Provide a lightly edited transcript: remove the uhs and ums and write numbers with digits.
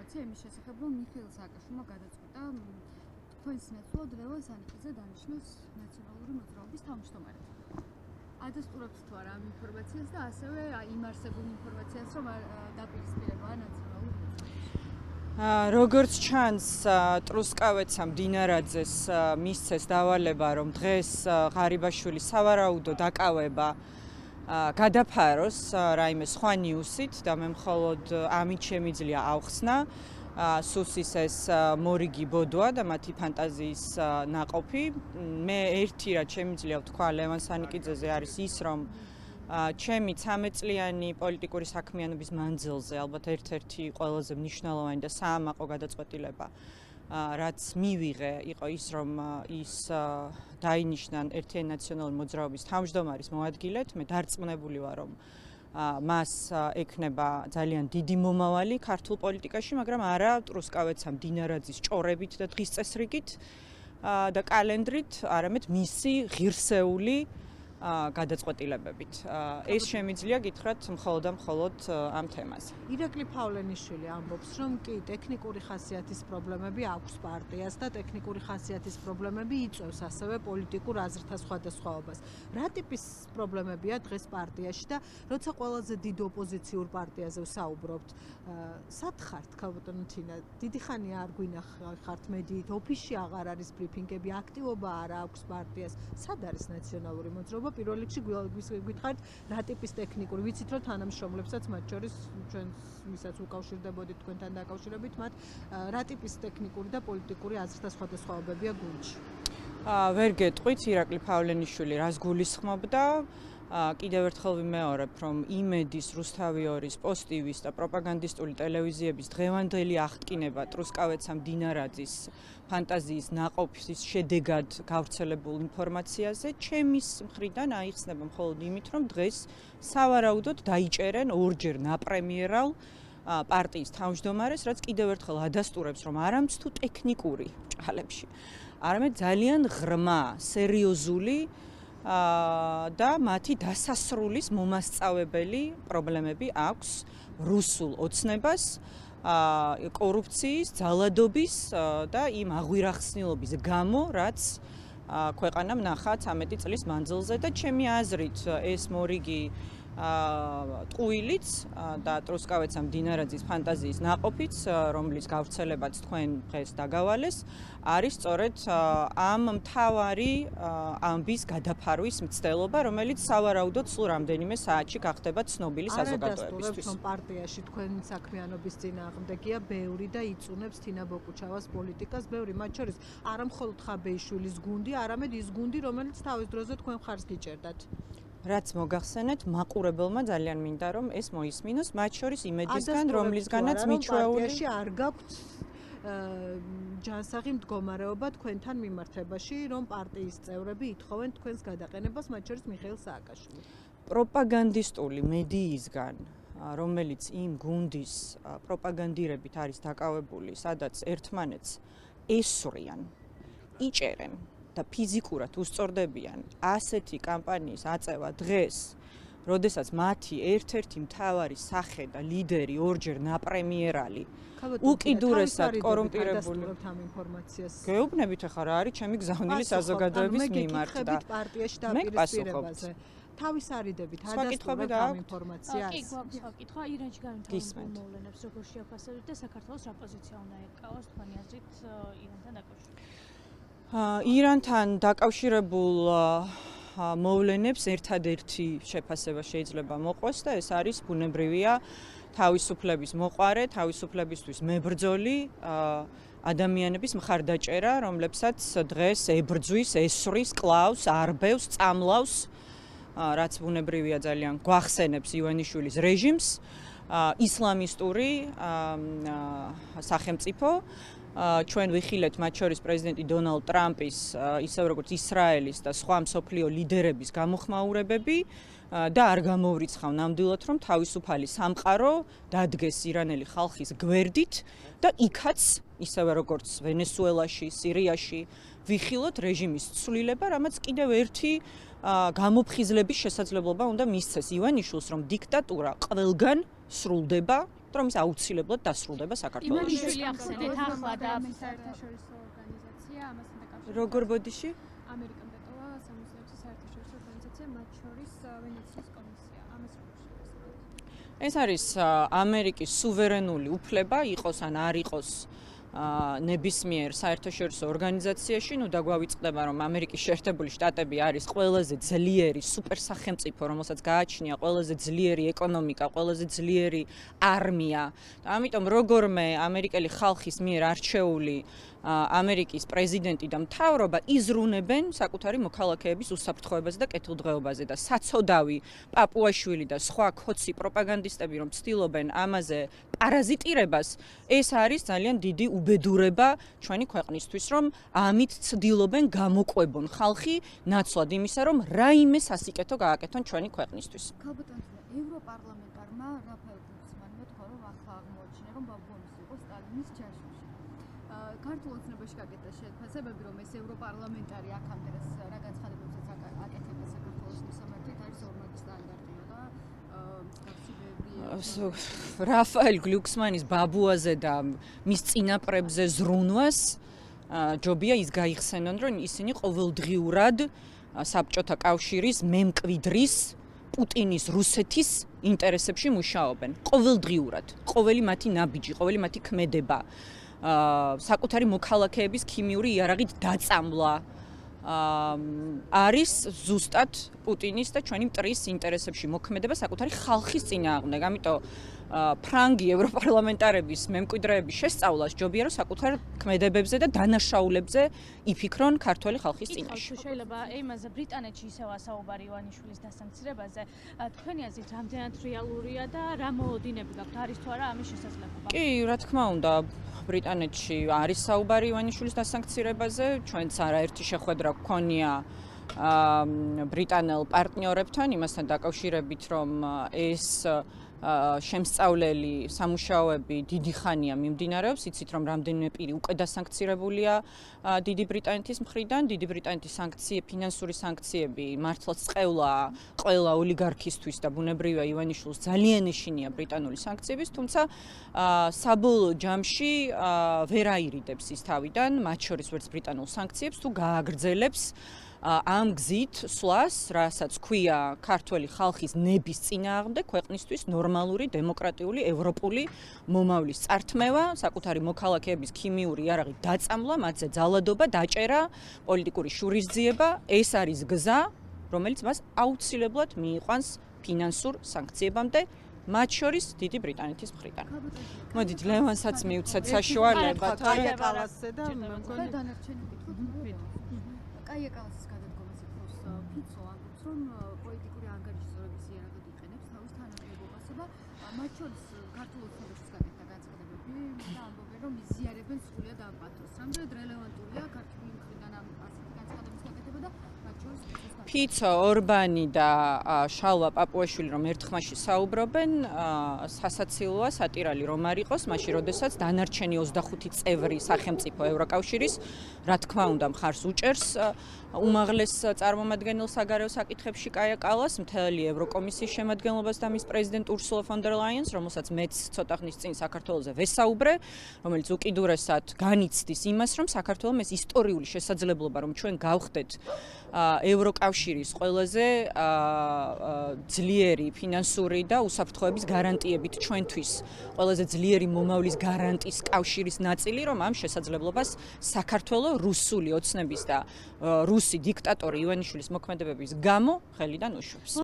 ინფორმაცია იმის შესახებ, რომ მიხეილ სააკაშვილმა გადაწყვიტა თქვენს ნაცვლად ლევან სანიკიძე დანიშნოს ნაციონალური მოძრაობის თავმჯდომარედ. ადასტურებთ თუ არა ამ ინფორმაციას და ასევე იმ არსებულ ინფორმაციას, რომ დაპირისპირება ნაციონალურ მოძრაობაში. როგორც ჩანს, ტრუსკავეცმა მდინარაძეს მისცეს დავალება, რომ დღეს ღარიბაშვილი სავარაუდოდ აკავება გადაფაროს რაიმე სხვა ნიუსით და მე მხოლოდ ამით შემიძლია ავხსნა სუსის ეს მორიგი ბოდვა და მათი ფანტაზიის ნაყოფი. მე ერთი რაც შემიძლია ვთქვა ლევან სანიკიძეზე არის ის, რომ ჩემი 13 წლიანი პოლიტიკური საქმიანობის მანძილზე ალბათ ერთ-ერთი ყველაზე მნიშვნელოვანი და საამაყო გადაწყვეტილება რაც მივიღე იყო ის, რომ ის დაინიშნან ერთიანი ნაციონალური მოძრაობის თავმჯდომარის მოადგილედ. მე დარწმუნებული ვარ, რომ მას ექნება ძალიან დიდი მომავალი ქართულ პოლიტიკაში, მაგრამ არა ტრუსკავეცმა მდინარაძის ჭორებით და დღის წესრიგით და კალენდრით, არამედ მისი ღირსეული გადაწყვეტილებებით. ეს შემიძლია გითხრათ მხოლოდ და მხოლოდ ამ თემაზე. ირაკლი ფავლენიშვილი ამბობს, რომ კი ტექნიკური ხასიათის პრობლემები აქვს პარტიას და ტექნიკური ხასიათის პრობლემები იწვევს ასევე პოლიტიკურ აზრთა სხვადასხვაობას. რა ტიპის პრობლემებია დღეს პარტიაში და როცა ყველაზე დიდ ოპოზიციურ პარტიაზე ვსაუბრობთ, სად ხართ, ქალბატონო თინა? დიდი ხანია არ გვინახავთ მედიით, ოფისში აღარ არის ბრიფინგები, აქტივობა არ აქვს პარტიას. სად არის ნაციონალური მოძრაობა? პირველ რიგში გითხარით რა ტიპის ტექნიკური, ვიცით რომ თანამშრომლებსაც მათ შორის ჩვენ ვისაც უკავშირდებოდით თქვენთან დაკავშირებით, მათ რა ტიპის ტექნიკური და პოლიტიკური აზრთა სხვადასხვაობებია გუნდში? ვერ გეტყვით ირაკლი ფავლენიშვილი რას გულისხმობდა. კიდევ ერთხელ ვიმეორებ, რომ იმედის, რუსთავიორის, პოსტივის და პროპაგანდისტული ტელევიზიების დღევანდელი აღტკინება ტრუსკავეცმა მდინარაძის ფანტაზიის ნაყოფის შედეგად გავრცელებულ ინფორმაციაზე ჩემის მხრიდან აიხსნება მხოლოდ იმით, რომ დღეს სავარაუდოდ დაიჭერენ ორჯერ ნაპრემიერალ პარტიის თავმჯდომარეს, რაც კიდევ ერთხელ ადასტურებს, რომ არამც თუ ტექნიკური ჭალებში, არამედ ძალიან ღრმა, სერიოზული და მათი დასასრულის მომასწავებელი პრობლემები აქვს რუსულ ოცნებას, კორუფციის, ძალადობის და იმ აღვირახსნილობის გამო, რაც ქვეყანამ ნახა 13 წლის მანძილზე და ჩემი აზრით ეს მორიგი ტყუილიც და ტრუსკავეცმა მდინარაძის ფანტაზიის ნაყოფიც, რომლის გავრცელებაც თქვენ დღეს დაგავალეს, არის სწორედ ამ მთავარი ამბის გადაფარვის მცდელობა, რომელიც სავარაუდოდ სულ რამდენიმე საათში გახდება ცნობილი საზოგადოებისთვის. რომ პარტიაში თქვენი საქმიანობის წინააღმდეგია ბევრი და იწუნებს თინა ბოკუჩავას პოლიტიკას, ბევრი, მათ შორის არა მხოლოდ ხაბეიშვილის გუნდი, არამედ ის გუნდი, რომელიც თავის დროზე თქვენ მხარს გიჭერდათ. რაც მოგახსენეთ, მაყურებელმა ძალიან მინდა რომ ეს მოისმინოს, მათ შორის იმედისგან, რომლისგანაც მიჩვეული არ გაქვთ ჯანსაღი მდგომარეობა თქვენთან მიმართებაში, რომ პარტიის წევრები ითხოვენ თქვენს გადაყენებას, მათ შორის მიხეილ სააკაშვილი. პროპაგანდისტული მედიისგან, რომელიც იმ გუნდის პროპაგანდირებით არის დაკავებული, სადაც ერთმანეთს ესვრიან, იჭერენ და ფიზიკურად უსწორდებიან ასეთი კამპანიის აწევა დღეს, როდესაც მათი ერთ-ერთი მთავარი სახე და ლიდერი ორჯერ ნაპრემიერალი უკიდურესად კორუმპირებული ამ ინფორმაციას გეუბნებით ახლა რა არის ჩემი გზავნილი საზოგადოების მიმართ და პარტიაში დაპირისპირებაზე თავის არიდებით ადასტურებთ ამ ინფორმაციას. კი, გვაქვს საკითხვა ირანში განვითარებულ მოვლენებს როგორ შეაფასებთ და საქართველოს რა პოზიცია უნდა ეკავოს თქვენი აზრით ირანთან დაკავშირებით? ირანთან დაკავშირებულ მოვლენებს ერთადერთი შეფასება შეიძლება მოყვეს და ეს არის ბუნებრივია თავისუფლების მოყვარე, თავისუფლებისთვის მებრძოლი ადამიანების მხარდაჭერა, რომლებსაც დღეს ებრძვის, ესვრის, კლავს, არბევს, წამლავს, რაც ბუნებრივია ძალიან გვახსენებს ივანიშვილის რეჟიმს, ისლამისტური სახელმწიფო. ჩვენ ვიხილეთ მათ შორის პრეზიდენტი დონალდ ტრამპის, ისევ როგორც ისრაელის და სხვა მსოფლიო ლიდერების გამოხმაურებები და არ გამოვრიცხავ ნამდვილად, რომ თავისუფალი სამყარო დადგეს ირანელი ხალხის გვერდით და იქაც, ისევე როგორც ვენესუელაში, სირიაში, ვიხილოთ რეჟიმის ცვლილება, რამაც კიდევ ერთი გამოფხიზლების შესაძლებლობა უნდა მისცეს ივანიშვილს, რომ დიქტატურა ყველგან სრულდება რომ ის აუცილებლად დასრულდება საქართველოში. იმანიშვილი ახსენეთ ახლა და საერთაშორისო ორგანიზაცია ამასთან დაკავშირებით. როგორ ბოდიში? ამერიკამ დატოვა სამოსახლოების საერთაშორისო ორგანიზაცია, მათ შორის ვენეციის კომისია. ამას როგორ შევასრულებთ? ეს არის ამერიკის სუვერენული უფლება იყოს ან არ იყოს ნებისმიერ საერთაშორისო ორგანიზაციაში, ნუ დაგვავიწყდება, რომ ამერიკის შეერთებული შტატები არის ყველაზე ძლიერი სუპერსახელმწიფო, რომელსაც გააჩნია ყველაზე ძლიერი ეკონომიკა, ყველაზე ძლიერი არმია. და ამიტომ როგორმე ამერიკელი ხალხის მიერ არჩეული ამერიკის პრეზიდენტი და მთავრობა იზრუნებენ საკუთარი მოქალაქეების უსაფრთხოებაზე და კეთილდღეობაზე და საცოდავი პაპუაშვილი და სხვა ქოცი პროპაგანდისტები რომ ცდილობენ ამაზე პარაზიტირებას, ეს არის ძალიან დიდი უბედურება ჩვენი ქვეყნისთვის, რომ ამით ცდილობენ გამოყვებონ ხალხი ნაცვლად იმისა, რომ რაიმე სასიკეთო გააკეთონ ჩვენი ქვეყნისთვის. ქალბატონო, ევროპარლამენტარმა რაფაელ გრუსმანმა თქვა, რომ ახლა აღმოაჩინა, რომ ბაბუამის იყო სტალინის ჯაშუში. ქართულ ოცნებაში გაკეთდა შეფასებები, რომ ეს ევროპარლამენტარი აქამდე რა განცხადებებსაც აკეთებდა საქართველოს მოსამართლედ არის ორმაგი სტანდარტია და რაფაელ გლუქსმანის ბაბუაზე და მის წინაპრებზე ზრუნვას ჯობია ის გაიხსენონ, რომ ისინი ყოველდღიურად საბჭოთა კავშირის მემკვიდრის პუტინის რუსეთის ინტერესებში მუშაობენ. ყოველდღიურად, ყოველი მათი ნაბიჯი, ყოველი მათი ქმედება, საკუთარი მოქალაქეების ქიმიური იარაღით დაწამლა არის ზუსტად პუტინის და ჩვენი მტრის ინტერესებში მოქმედება საკუთარი ხალხის წინააღმდეგ. ამიტომ ფრანგი ევროპარლამენტარების მემკვიდრეების შესწავლას ჯობია რომ საკუთარ ქმედებებზე და დანაშაულებზე იფიქრონ ქართველი ხალხის წინაშე. შეიძლება იმაზე ბრიტანეთში ისევ ასაუბარი ივანიშვილის დასანქცირებაზე. თქვენი აზრით რამდენად რეალურია და რა მოოდინები გაქვთ? არის თუ არა ამის შესაძლებლობა? კი, რა თქმა უნდა, ბრიტანეთში არის საუბარი ივანიშვილის დასანქცირებაზე. ჩვენც არაერთი შეხვედრა გვქონია ბრიტანელ პარტნიორებთან იმასთან დაკავშირებით, რომ ეს შემსწავლელი სამუშაოები დიდი ხანია მიმდინარეობს, იცით რომ რამდენიმე პირი უკვე დასანქცირებულია დიდი ბრიტანეთის მხრიდან. დიდი ბრიტანეთის ფინანსური სანქციები მართლაც წყევლაა ყველა ოლიგარქისთვის და ბუნებრივია ივანიშვილს ძალიან ეშინია ბრიტანული სანქციების, თუმცა საბოლოო ჯამში ვერ აირიდებს ის თავიდან, მათ შორის ვერც ბრიტანულ სანქციებს თუ გააგრძელებს ამ გზით სვლას, რასაც ქვია ქართველი ხალხის ნების წინააღმდეგ ქვეყნისთვის ნორმალური, დემოკრატიული, ევროპული მომავლის წართმევა, საკუთარი მოქალაქეების ქიმიური იარაღით დაწამლა, მათზე ძალადობა, დაჭერა, პოლიტიკური შურისძიება, ეს არის გზა, რომელიც მას აუცილებლად მიიყვანს ფინანსურ სანქციებამდე, მათ შორის დიდი ბრიტანეთის მხრიდან. მოდით, ლევანსაც მივცეთ საშუალება, კაია კალასზე და მეგონი დანარჩენი კითხვა. კაია კალასის გადადგომას ითხოვს ფიცო ამბობს, რომ პოლიტიკური ანგარიშის იარაღად იყენებს თავის თანამდებობასა და მათ შორის ქართულ ოცნებაშიც გაკეთდა განცხადებები და ამბობენ, რომ იზიარებენ სრულიად ამ პატრონს. რამდენად რელევანტულია ქართული მხრიდან ამ ასეთი განცხადების გაკეთება და მათ შორის ფიცო, ორბანი და შალვა პაპუაშვილი რომ ერთხმაში საუბრობენ, სასაცილოა სატირალი რომ არ იყოს, მაშინ როდესაც დანარჩენი 25 წევრი სახელმწიფო ევროკავშირის, რა თქმა უნდა, მხარს უჭერს უმაღლეს წარმომადგენელ საგარეო საკითხებში კაია კალას, მთელი ევროკომისიის შემადგენლობას და მის პრეზიდენტ ურსულა ფონ დერ ლაიენს, რომელსაც მეც ცოტა ხნის წინ საქართველოზე ვესაუბრე, რომელიც უკიდურესად განიცდის იმას, რომ საქართველოს ეს ისტორიული შესაძლებლობა, რომ ჩვენ გავხდეთ ევროკავშირის ყველაზე ძლიერი ფინანსური და უსაფრთხოების გარანტიებით ჩვენთვის ყველაზე ძლიერი მომავლის გარანტიის კავშირის ნაწილი, რომ ამ შესაძლებლობას საქართველოს რუსული ოცნების და რუსი დიქტატორი ივანიშვილის მოქმედებების გამო ხელიდან უშვებს.